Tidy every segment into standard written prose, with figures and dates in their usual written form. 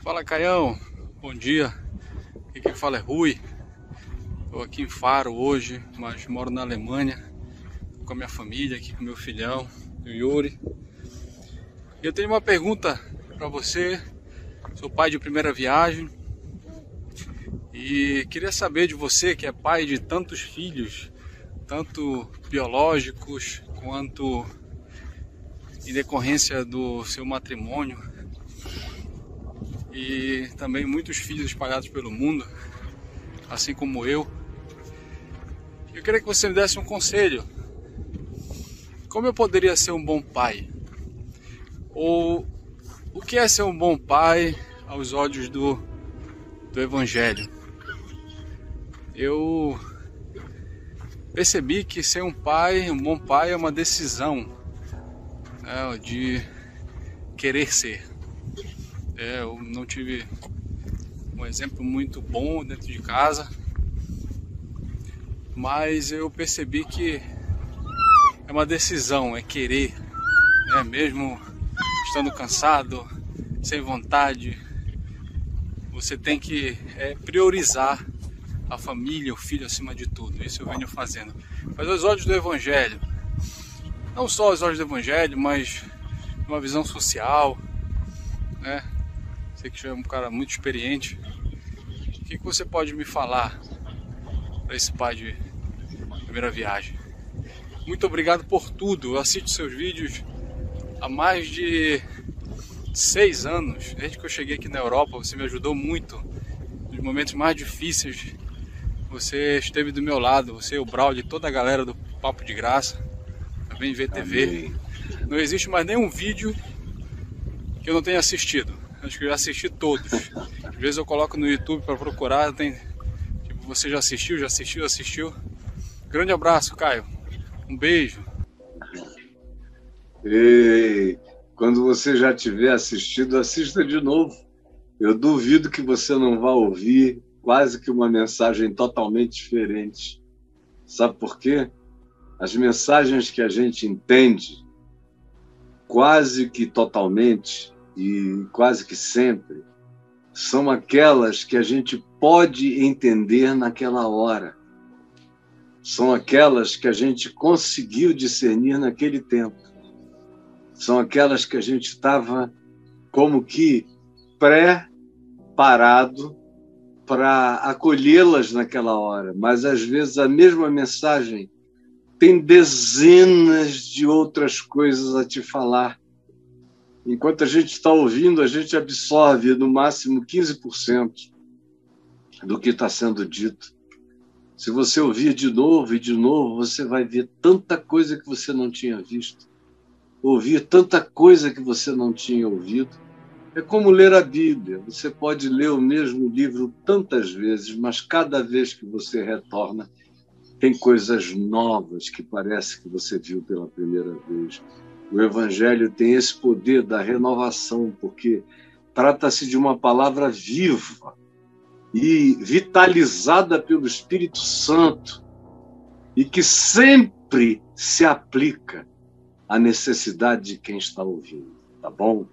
Fala, Caião, bom dia. Aqui quem fala é Rui. Estou aqui em Faro hoje, mas moro na Alemanha com a minha família, aqui com meu filhão, o Yuri. E eu tenho uma pergunta para você. Sou pai de primeira viagem e queria saber de você, que é pai de tantos filhos, tanto biológicos quanto em decorrência do seu matrimônio, e também muitos filhos espalhados pelo mundo, assim como eu. Eu queria que você me desse um conselho. Como eu poderia ser um bom pai? Ou o que é ser um bom pai aos olhos do Evangelho? Eu percebi que ser um bom pai é uma decisão, né, de querer ser. Eu não tive um exemplo muito bom dentro de casa, mas eu percebi que é uma decisão, é querer, né? Mesmo estando cansado, sem vontade, você tem que priorizar a família, o filho acima de tudo. Isso eu venho fazendo. Mas aos olhos do Evangelho, não só aos olhos do Evangelho, mas uma visão social, né? Sei que já é um cara muito experiente. O que você pode me falar para esse pai de primeira viagem? Muito obrigado por tudo. Eu assisto seus vídeos há mais de 6 anos. Desde que eu cheguei aqui na Europa, você me ajudou muito. Nos momentos mais difíceis, você esteve do meu lado. Você, o Braulio, toda a galera do Papo de Graça, também VTV. Amém. Não existe mais nenhum vídeo que eu não tenha assistido. Acho que eu já assisti todos. Às vezes eu coloco no YouTube para procurar, tem, tipo, você já assistiu. Grande abraço, Caio. Um beijo. E quando você já tiver assistido, assista de novo. Eu duvido que você não vá ouvir quase que uma mensagem totalmente diferente. Sabe por quê? As mensagens que a gente entende quase que totalmente e quase que sempre são aquelas que a gente pode entender naquela hora. São aquelas que a gente conseguiu discernir naquele tempo. São aquelas que a gente estava como que preparado para acolhê-las naquela hora. Mas, às vezes, a mesma mensagem tem dezenas de outras coisas a te falar. Enquanto a gente está ouvindo, a gente absorve no máximo 15% do que está sendo dito. Se você ouvir de novo e de novo, você vai ver tanta coisa que você não tinha visto, ouvir tanta coisa que você não tinha ouvido. É como ler a Bíblia. Você pode ler o mesmo livro tantas vezes, mas cada vez que você retorna, tem coisas novas que parece que você viu pela primeira vez. O Evangelho tem esse poder da renovação, porque trata-se de uma palavra viva e vitalizada pelo Espírito Santo e que sempre se aplica à necessidade de quem está ouvindo, tá bom?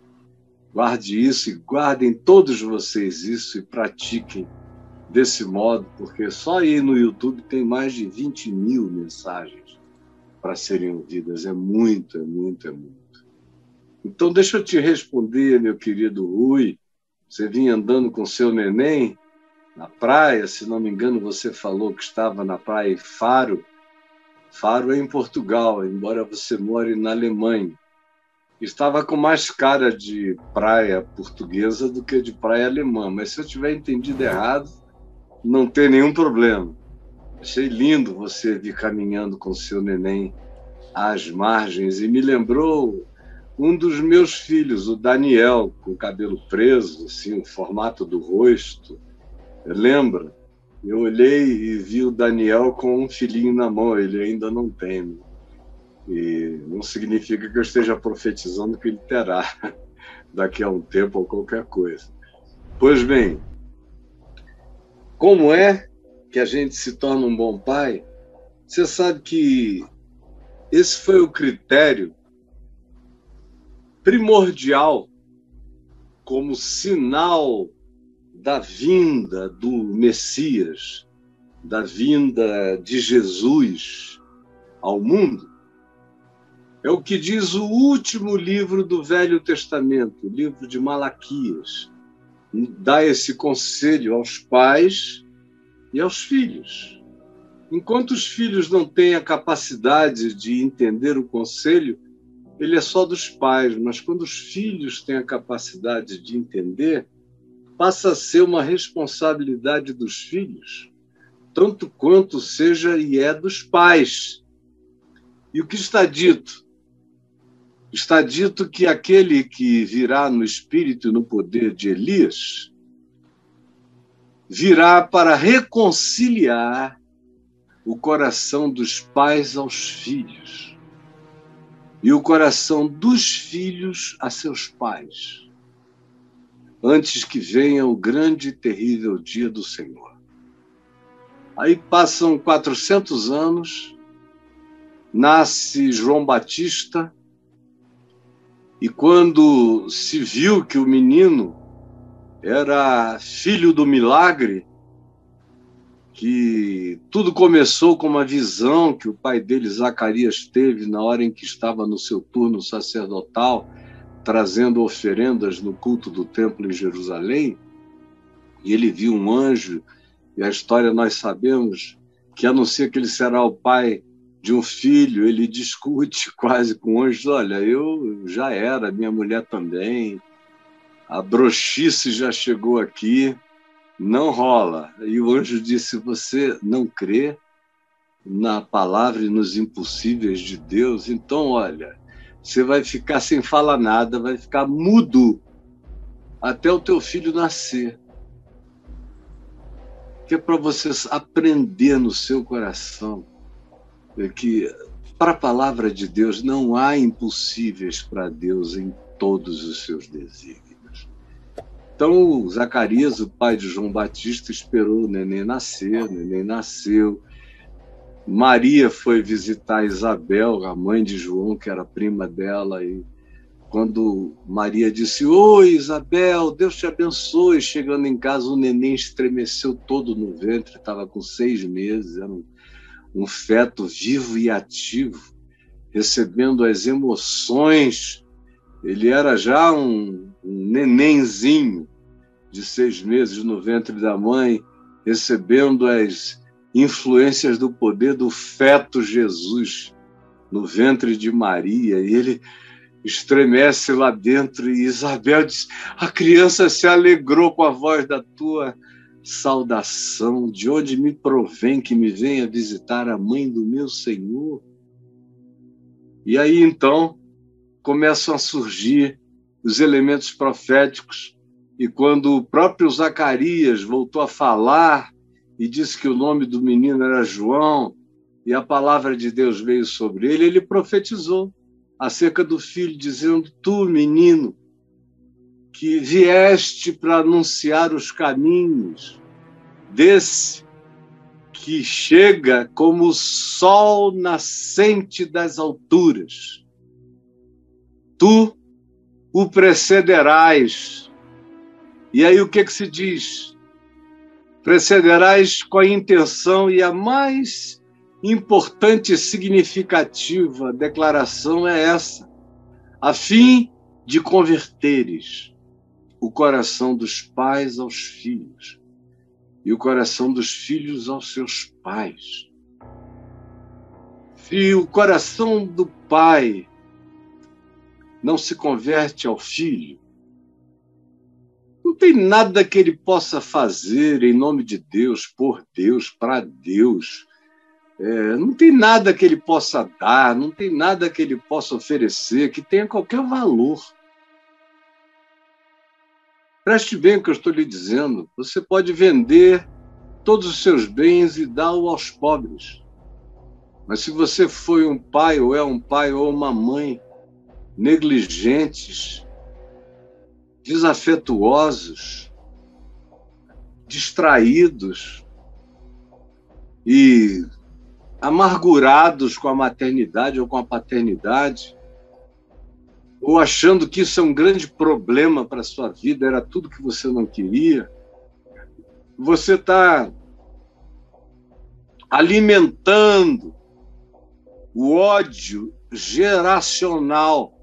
Guarde isso e guardem todos vocês isso e pratiquem desse modo, porque só aí no YouTube tem mais de 20 mil mensagens para serem ouvidas. É muito, é muito, é muito. Então, deixa eu te responder, meu querido Rui. Você vinha andando com seu neném na praia, se não me engano, você falou que estava na praia em Faro. Faro é em Portugal, embora você more na Alemanha. Estava com mais cara de praia portuguesa do que de praia alemã, mas se eu tiver entendido errado, não tem nenhum problema. Achei lindo você vir caminhando com seu neném às margens e me lembrou um dos meus filhos, o Daniel, com o cabelo preso, assim, o formato do rosto. Lembra? Eu olhei e vi o Daniel com um filhinho na mão, ele ainda não tem, né? E não significa que eu esteja profetizando que ele terá daqui a um tempo ou qualquer coisa. Pois bem, como é que a gente se torna um bom pai? Você sabe que esse foi o critério primordial como sinal da vinda do Messias, da vinda de Jesus ao mundo, é o que diz o último livro do Velho Testamento, o livro de Malaquias. Dá esse conselho aos pais e aos filhos. Enquanto os filhos não têm a capacidade de entender o conselho, ele é só dos pais, mas quando os filhos têm a capacidade de entender, passa a ser uma responsabilidade dos filhos, tanto quanto seja e é dos pais. E o que está dito? Está dito que aquele que virá no espírito e no poder de Elias virá para reconciliar o coração dos pais aos filhos e o coração dos filhos a seus pais, antes que venha o grande e terrível dia do Senhor. Aí passam 400 anos, nasce João Batista, e quando se viu que o menino era filho do milagre, que tudo começou com uma visão que o pai dele, Zacarias, teve na hora em que estava no seu turno sacerdotal, trazendo oferendas no culto do templo em Jerusalém, e ele viu um anjo, e a história nós sabemos que anuncia que ele será o pai de um filho. Ele discute quase com o anjo: olha, eu já era, minha mulher também, a broxice já chegou aqui, não rola. E o anjo disse: você não crê na palavra e nos impossíveis de Deus? Então, olha, você vai ficar sem falar nada, vai ficar mudo até o teu filho nascer. Que é para você aprender no seu coração que para a palavra de Deus não há impossíveis para Deus em todos os seus desígnios. Então, Zacarias, o pai de João Batista, esperou o neném nascer, o neném nasceu. Maria foi visitar Isabel, a mãe de João, que era prima dela, e quando Maria disse: oi, Isabel, Deus te abençoe, chegando em casa, o neném estremeceu todo no ventre, estava com 6 meses, era um feto vivo e ativo, recebendo as emoções. Ele era já um nenenzinho de 6 meses no ventre da mãe, recebendo as influências do poder do feto Jesus no ventre de Maria, e ele estremece lá dentro, e Isabel diz: a criança se alegrou com a voz da tua saudação, de onde me provém que me venha visitar a mãe do meu Senhor? E aí então começam a surgir os elementos proféticos, e quando o próprio Zacarias voltou a falar e disse que o nome do menino era João, e a palavra de Deus veio sobre ele, ele profetizou acerca do filho, dizendo: tu, menino, que vieste para anunciar os caminhos desse que chega como o sol nascente das alturas, tu o precederás. E aí o que se diz? Precederás com a intenção, e a mais importante e significativa declaração é essa: a fim de converteres o coração dos pais aos filhos e o coração dos filhos aos seus pais. Se o coração do pai não se converte ao filho, não tem nada que ele possa fazer em nome de Deus, por Deus, para Deus. Não tem nada que ele possa dar, não tem nada que ele possa oferecer que tenha qualquer valor. Preste bem o que eu estou lhe dizendo. Você pode vender todos os seus bens e dar-o aos pobres. Mas se você foi um pai, ou é um pai, ou uma mãe negligentes, desafetuosos, distraídos e amargurados com a maternidade ou com a paternidade, ou achando que isso é um grande problema para a sua vida, era tudo que você não queria, você está alimentando o ódio geracional.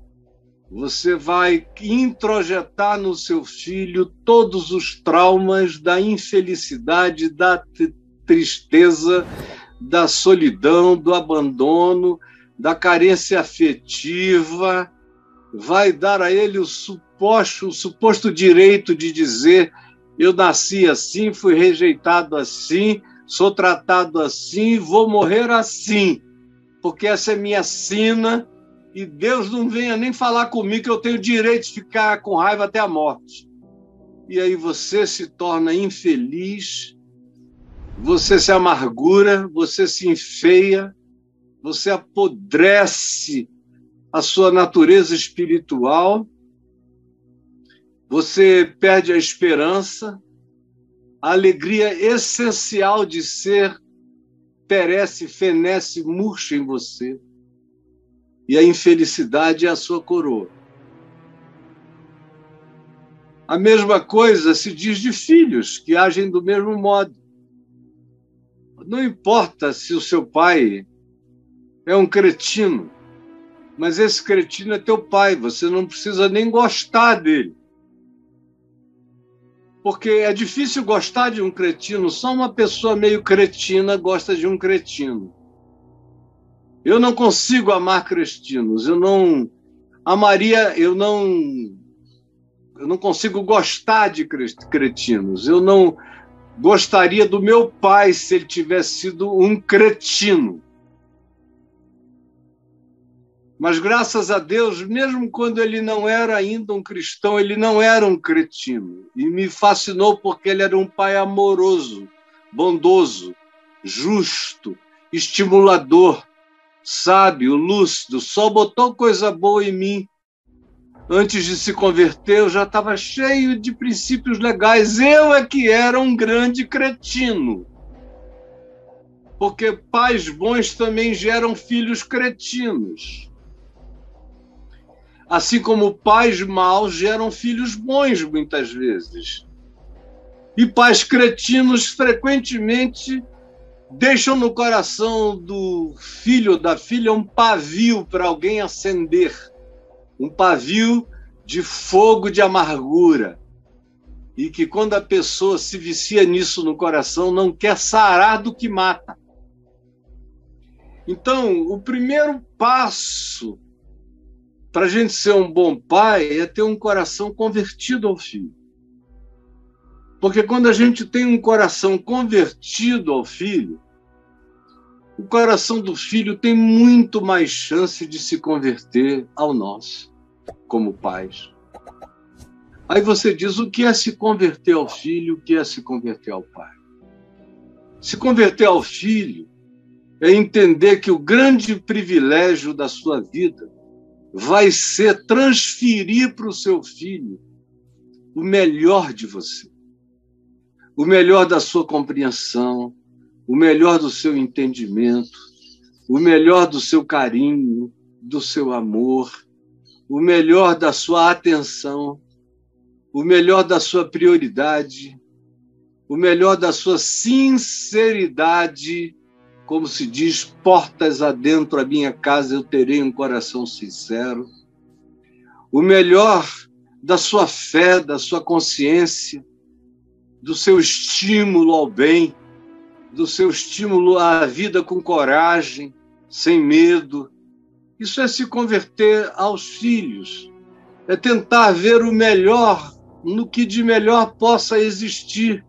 Você vai introjetar no seu filho todos os traumas da infelicidade, da tristeza, da solidão, do abandono, da carência afetiva. Vai dar a ele o suposto direito de dizer: eu nasci assim, fui rejeitado assim, sou tratado assim, vou morrer assim, porque essa é minha sina, e Deus não venha nem falar comigo que eu tenho direito de ficar com raiva até a morte. E aí você se torna infeliz, você se amargura, você se enfeia, você apodrece a sua natureza espiritual, você perde a esperança, a alegria essencial de ser perece, fenece, murcha em você. E a infelicidade é a sua coroa. A mesma coisa se diz de filhos que agem do mesmo modo. Não importa se o seu pai é um cretino, mas esse cretino é teu pai, você não precisa nem gostar dele. Porque é difícil gostar de um cretino, só uma pessoa meio cretina gosta de um cretino. Eu não consigo amar cretinos, eu não consigo gostar de cretinos, eu não gostaria do meu pai se ele tivesse sido um cretino. Mas, graças a Deus, mesmo quando ele não era ainda um cristão, ele não era um cretino. E me fascinou porque ele era um pai amoroso, bondoso, justo, estimulador, sábio, lúcido. Só botou coisa boa em mim. Antes de se converter, eu já estava cheio de princípios legais. Eu é que era um grande cretino. Porque pais bons também geram filhos cretinos. Assim como pais maus geram filhos bons, muitas vezes. E pais cretinos, frequentemente, deixam no coração do filho ou da filha um pavio para alguém acender. Um pavio de fogo de amargura. E que quando a pessoa se vicia nisso no coração, não quer sarar do que mata. Então, o primeiro passo para a gente ser um bom pai é ter um coração convertido ao filho. Porque quando a gente tem um coração convertido ao filho, o coração do filho tem muito mais chance de se converter ao nosso, como pais. Aí você diz: o que é se converter ao filho, o que é se converter ao pai? Se converter ao filho é entender que o grande privilégio da sua vida vai ser transferir para o seu filho o melhor de você, o melhor da sua compreensão, o melhor do seu entendimento, o melhor do seu carinho, do seu amor, o melhor da sua atenção, o melhor da sua prioridade, o melhor da sua sinceridade. Como se diz: portas adentro a minha casa eu terei um coração sincero. O melhor da sua fé, da sua consciência, do seu estímulo ao bem, do seu estímulo à vida com coragem, sem medo. Isso é se converter aos filhos. É tentar ver o melhor no que de melhor possa existir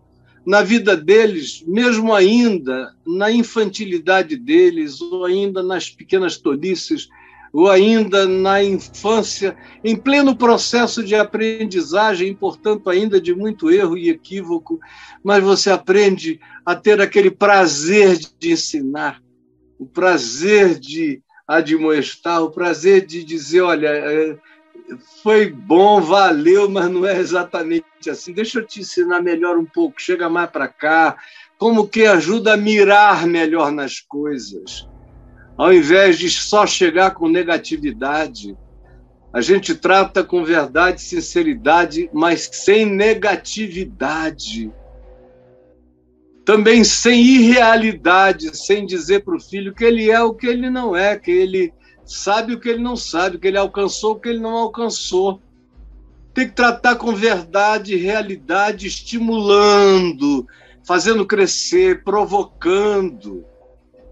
na vida deles, mesmo ainda na infantilidade deles, ou ainda nas pequenas tolices, ou ainda na infância, em pleno processo de aprendizagem, e, portanto, ainda de muito erro e equívoco, mas você aprende a ter aquele prazer de ensinar, o prazer de admoestar, o prazer de dizer: olha, foi bom, valeu, mas não é exatamente assim. Deixa eu te ensinar melhor um pouco, chega mais para cá. Como que ajuda a mirar melhor nas coisas, ao invés de só chegar com negatividade. A gente trata com verdade, sinceridade, mas sem negatividade. Também sem irrealidade, sem dizer para o filho que ele é o que ele não é, que ele sabe o que ele não sabe, que ele alcançou o que ele não alcançou. Tem que tratar com verdade, realidade, estimulando, fazendo crescer, provocando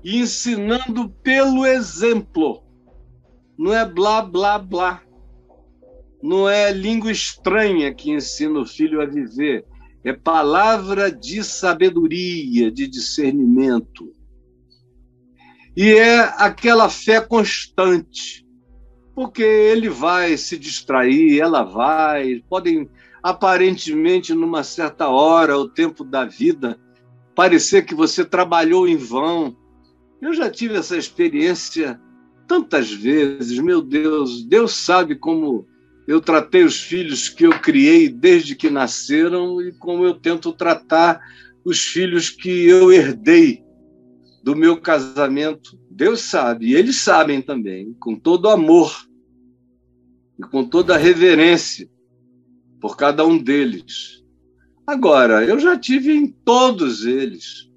e ensinando pelo exemplo. Não é blá, blá, blá. Não é língua estranha que ensina o filho a viver. É palavra de sabedoria, de discernimento. E é aquela fé constante, porque ele vai se distrair, ela vai, podem, aparentemente, numa certa hora, o tempo da vida, parecer que você trabalhou em vão. Eu já tive essa experiência tantas vezes, meu Deus, Deus sabe como eu tratei os filhos que eu criei desde que nasceram e como eu tento tratar os filhos que eu herdei do meu casamento. Deus sabe, e eles sabem também, com todo amor e com toda reverência por cada um deles. Agora, eu já tive em todos eles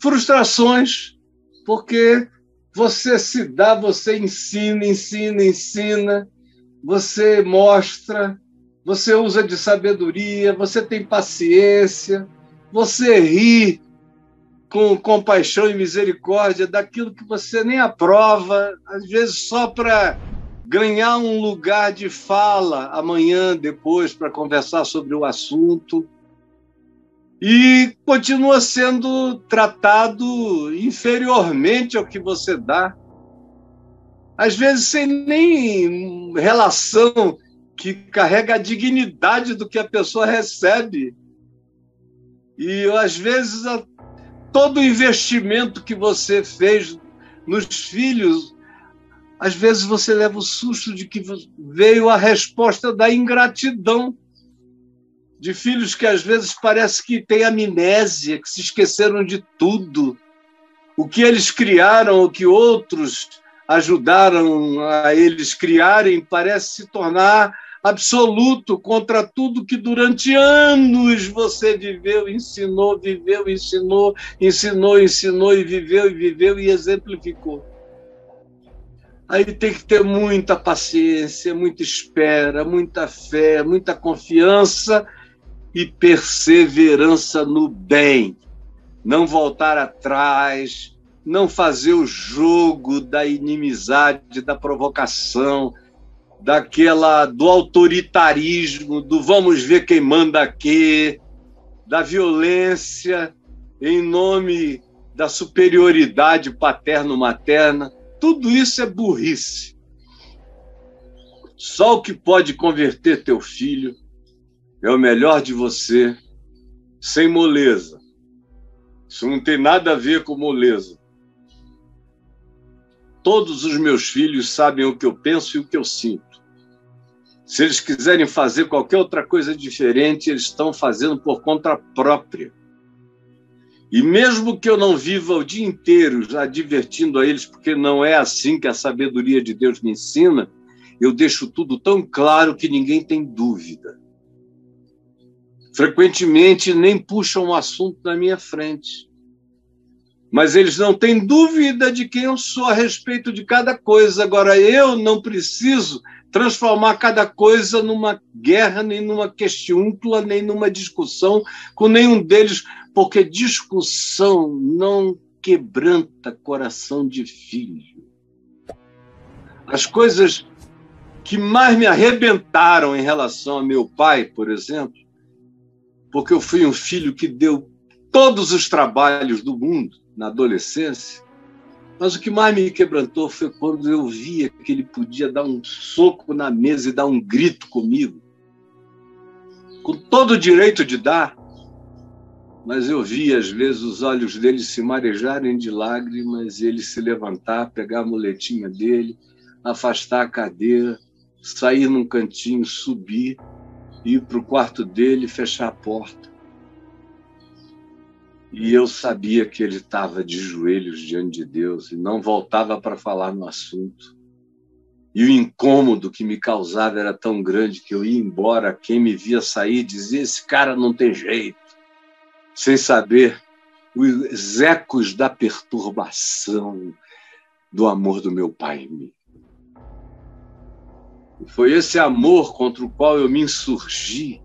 frustrações, porque você se dá, você ensina, você mostra, você usa de sabedoria, você tem paciência, você ri com compaixão e misericórdia daquilo que você nem aprova, às vezes só para ganhar um lugar de fala amanhã, depois, para conversar sobre o assunto. E continua sendo tratado inferiormente ao que você dá. Às vezes sem nem relação que carrega a dignidade do que a pessoa recebe. E, às vezes, todo o investimento que você fez nos filhos, às vezes você leva o susto de que veio a resposta da ingratidão, de filhos que às vezes parece que têm amnésia, que se esqueceram de tudo. O que eles criaram, o que outros ajudaram a eles criarem, parece se tornar absoluto contra tudo que durante anos você viveu, ensinou, ensinou e viveu e exemplificou. Aí tem que ter muita paciência, muita espera, muita fé, muita confiança e perseverança no bem. Não voltar atrás, não fazer o jogo da inimizade, da provocação, do autoritarismo, do vamos ver quem manda aqui, da violência em nome da superioridade paterno-materna. Tudo isso é burrice. Só o que pode converter teu filho é o melhor de você, sem moleza. Isso não tem nada a ver com moleza. Todos os meus filhos sabem o que eu penso e o que eu sinto. Se eles quiserem fazer qualquer outra coisa diferente, eles estão fazendo por conta própria. E mesmo que eu não viva o dia inteiro já advertindo a eles, porque não é assim que a sabedoria de Deus me ensina, eu deixo tudo tão claro que ninguém tem dúvida. Frequentemente nem puxam um assunto na minha frente. Mas eles não têm dúvida de quem eu sou a respeito de cada coisa. Agora, eu não preciso transformar cada coisa numa guerra, nem numa questiúncula, nem numa discussão com nenhum deles, porque discussão não quebranta coração de filho. As coisas que mais me arrebentaram em relação a meu pai, por exemplo, porque eu fui um filho que deu todos os trabalhos do mundo na adolescência, mas o que mais me quebrantou foi quando eu via que ele podia dar um soco na mesa e dar um grito comigo, com todo o direito de dar, mas eu via, às vezes, os olhos dele se marejarem de lágrimas e ele se levantar, pegar a muletinha dele, afastar a cadeira, sair num cantinho, subir, ir para o quarto dele e fechar a porta. E eu sabia que ele estava de joelhos diante de Deus e não voltava para falar no assunto. E o incômodo que me causava era tão grande que eu ia embora, quem me via sair dizia: esse cara não tem jeito, sem saber os ecos da perturbação do amor do meu pai em mim. E foi esse amor contra o qual eu me insurgi,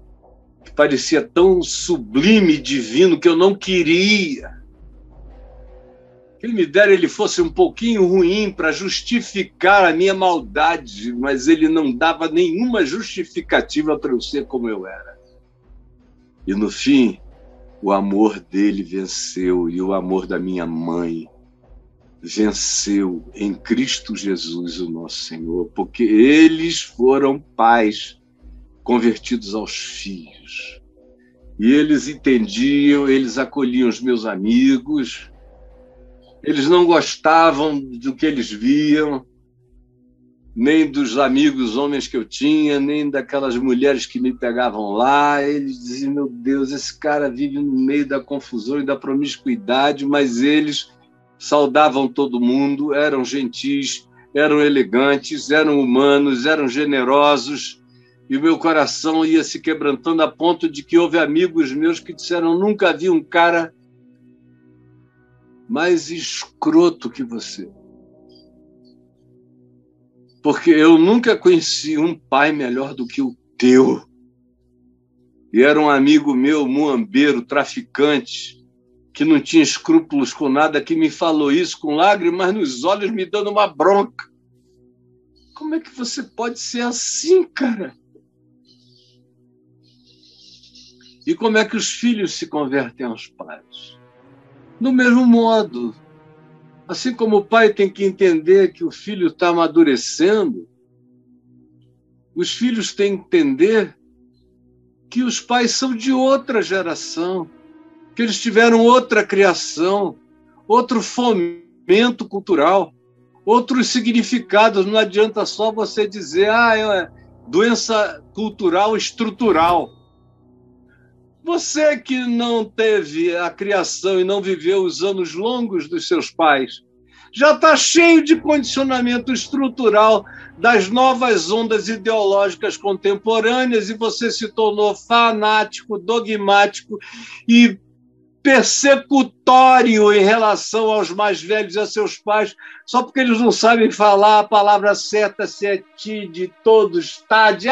que parecia tão sublime e divino, que eu não queria que ele me dera, ele fosse um pouquinho ruim para justificar a minha maldade, mas ele não dava nenhuma justificativa para eu ser como eu era. E no fim, o amor dele venceu, e o amor da minha mãe venceu em Cristo Jesus, o nosso Senhor, porque eles foram pais convertidos aos filhos. E eles entendiam, eles acolhiam os meus amigos, eles não gostavam do que eles viam, nem dos amigos homens que eu tinha, nem daquelas mulheres que me pegavam lá. Eles diziam: meu Deus, esse cara vive no meio da confusão e da promiscuidade, mas eles saudavam todo mundo, eram gentis, eram elegantes, eram humanos, eram generosos, e o meu coração ia se quebrantando a ponto de que houve amigos meus que disseram: nunca vi um cara mais escroto que você. Porque eu nunca conheci um pai melhor do que o teu. E era um amigo meu, muambeiro, traficante, que não tinha escrúpulos com nada, que me falou isso com lágrimas nos olhos, me dando uma bronca. Como é que você pode ser assim, cara? E como é que os filhos se convertem aos pais? Do mesmo modo. Assim como o pai tem que entender que o filho está amadurecendo, os filhos têm que entender que os pais são de outra geração, que eles tiveram outra criação, outro fomento cultural, outros significados. Não adianta só você dizer: é doença cultural estrutural. Você que não teve a criação e não viveu os anos longos dos seus pais, já está cheio de condicionamento estrutural das novas ondas ideológicas contemporâneas, e você se tornou fanático, dogmático e persecutório em relação aos mais velhos e a seus pais, só porque eles não sabem falar a palavra certa, se é ti, de todos, tá, de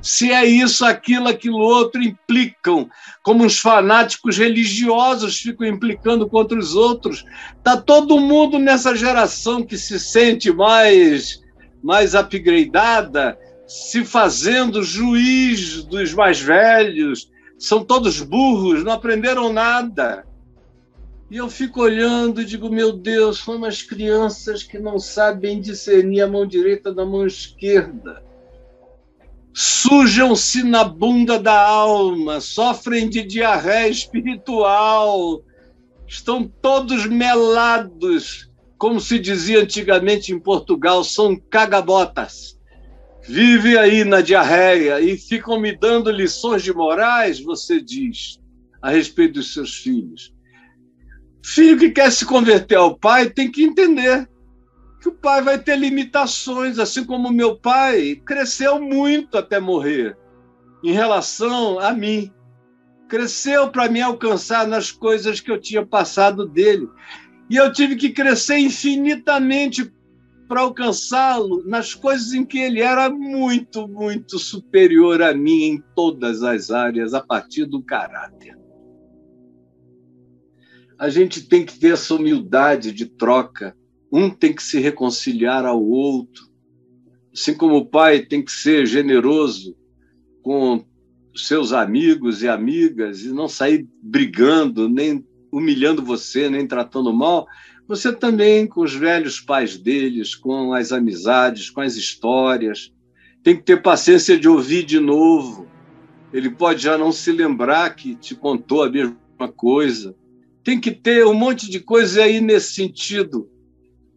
se é isso, aquilo outro, implicam, como os fanáticos religiosos ficam implicando contra os outros. Está todo mundo nessa geração que se sente mais upgradeada, se fazendo juiz dos mais velhos. São todos burros, não aprenderam nada. E eu fico olhando e digo: meu Deus, são umas crianças que não sabem discernir a mão direita da mão esquerda. Sujam-se na bunda da alma, sofrem de diarreia espiritual, estão todos melados, como se dizia antigamente em Portugal, são cagabotas. Vive aí na diarreia e ficam me dando lições de morais, você diz, a respeito dos seus filhos. Filho que quer se converter ao pai tem que entender que o pai vai ter limitações, assim como meu pai cresceu muito até morrer em relação a mim. Cresceu para me alcançar nas coisas que eu tinha passado dele. E eu tive que crescer infinitamente para alcançá-lo nas coisas em que ele era muito, muito superior a mim em todas as áreas, a partir do caráter. A gente tem que ter essa humildade de troca. Um tem que se reconciliar ao outro. Assim como o pai tem que ser generoso com seus amigos e amigas e não sair brigando, nem humilhando você, nem tratando mal, você também, com os velhos pais deles, com as amizades, com as histórias, tem que ter paciência de ouvir de novo. Ele pode já não se lembrar que te contou a mesma coisa. Tem que ter um monte de coisa aí nesse sentido.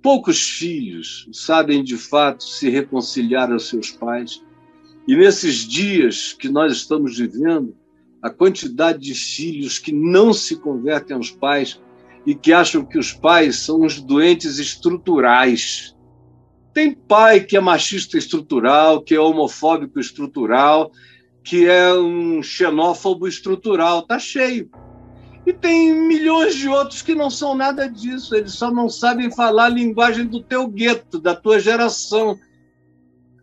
Poucos filhos sabem, de fato, se reconciliar aos seus pais. E nesses dias que nós estamos vivendo, a quantidade de filhos que não se convertem aos pais e que acham que os pais são uns doentes estruturais. Tem pai que é machista estrutural, que é homofóbico estrutural, que é um xenófobo estrutural, tá cheio. E tem milhões de outros que não são nada disso, eles só não sabem falar a linguagem do teu gueto, da tua geração,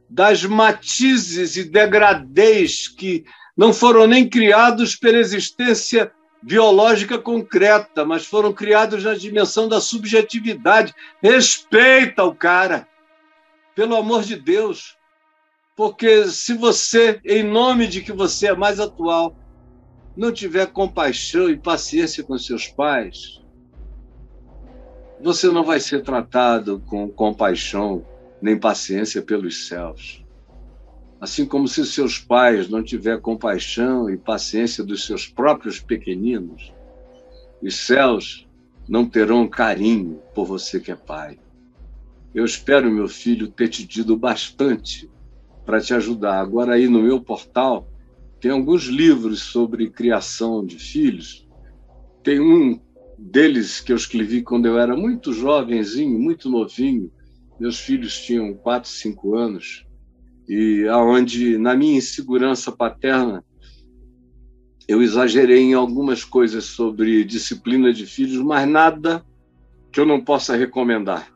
das matizes e degradês que não foram nem criados pela existência biológica concreta, mas foram criados na dimensão da subjetividade. Respeita o cara, pelo amor de Deus, porque se você, em nome de que você é mais atual, não tiver compaixão e paciência com seus pais, você não vai ser tratado com compaixão nem paciência pelos céus. Assim como se seus pais não tiverem compaixão e paciência dos seus próprios pequeninos, os céus não terão carinho por você que é pai. Eu espero, meu filho, ter te dito bastante para te ajudar. Agora, aí no meu portal, tem alguns livros sobre criação de filhos. Tem um deles que eu escrevi quando eu era muito jovenzinho, muito novinho. Meus filhos tinham 4, 5 anos. E aonde, na minha insegurança paterna, eu exagerei em algumas coisas sobre disciplina de filhos, mas nada que eu não possa recomendar.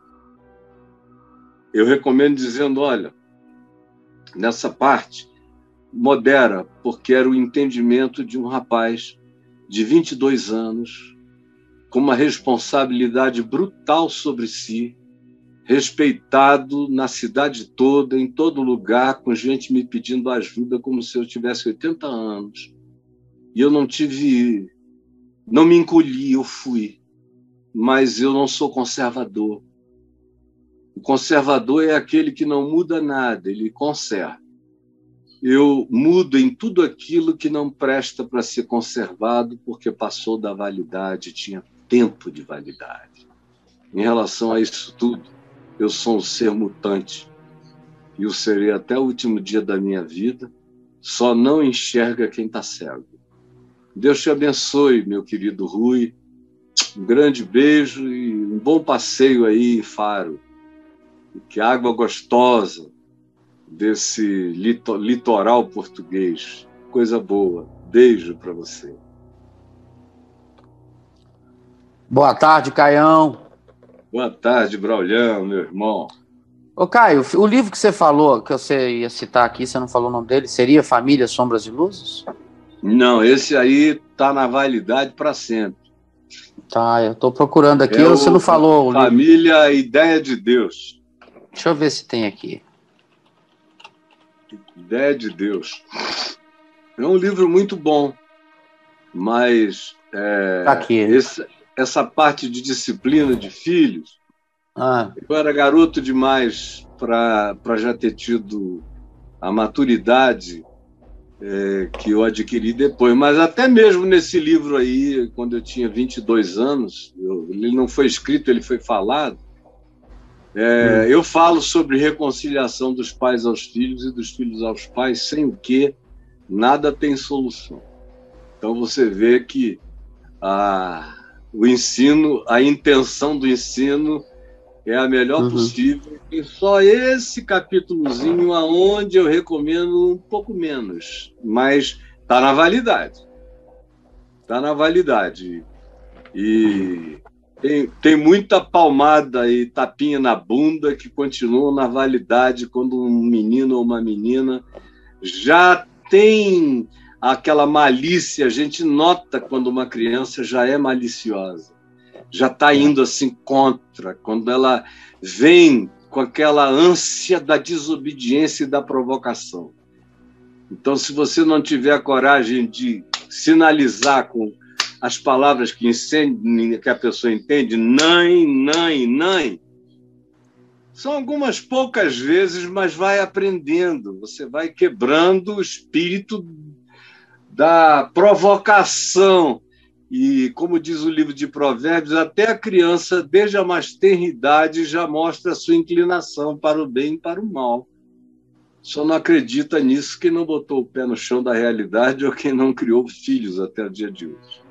Eu recomendo dizendo, olha, nessa parte, modera, porque era o entendimento de um rapaz de 22 anos, com uma responsabilidade brutal sobre si, respeitado na cidade toda, em todo lugar, com gente me pedindo ajuda como se eu tivesse 80 anos. E eu não me encolhi, eu fui. Mas eu não sou conservador. O conservador é aquele que não muda nada, ele conserva. Eu mudo em tudo aquilo que não presta para ser conservado, porque passou da validade, tinha tempo de validade. Em relação a isso tudo, eu sou um ser mutante e o serei até o último dia da minha vida, só não enxerga quem está cego. Deus te abençoe, meu querido Rui, um grande beijo e um bom passeio aí em Faro. Que água gostosa desse litoral português, coisa boa. Beijo para você. Boa tarde, Caião. Boa tarde, Braulhão, meu irmão. Ô, Caio, o livro que você falou, que você ia citar aqui, você não falou o nome dele, seria Família, Sombras e Luzes? Não, esse aí tá na validade para sempre. Tá, eu tô procurando aqui, você não falou o livro. Família, Ideia de Deus. Deixa eu ver se tem aqui. Ideia de Deus. É um livro muito bom, mas Tá aqui. essa parte de disciplina de filhos, eu era garoto demais para já ter tido a maturidade que eu adquiri depois. Mas até mesmo nesse livro aí, quando eu tinha 22 anos, ele não foi escrito, ele foi falado, eu falo sobre reconciliação dos pais aos filhos e dos filhos aos pais, sem o que nada tem solução. Então você vê que o ensino, a intenção do ensino é a melhor possível, e só esse capítulozinho aonde eu recomendo um pouco menos, mas está na validade. Está na validade. E tem muita palmada e tapinha na bunda que continuam na validade quando um menino ou uma menina já tem aquela malícia. A gente nota quando uma criança já é maliciosa, já está indo assim contra, quando ela vem com aquela ânsia da desobediência e da provocação. Então, se você não tiver a coragem de sinalizar com as palavras que a pessoa entende, não, são algumas poucas vezes, mas vai aprendendo, você vai quebrando o espírito da provocação. E, como diz o livro de Provérbios, até a criança, desde a mais tenra idade, já mostra a sua inclinação para o bem e para o mal. Só não acredita nisso quem não botou o pé no chão da realidade ou quem não criou filhos até o dia de hoje.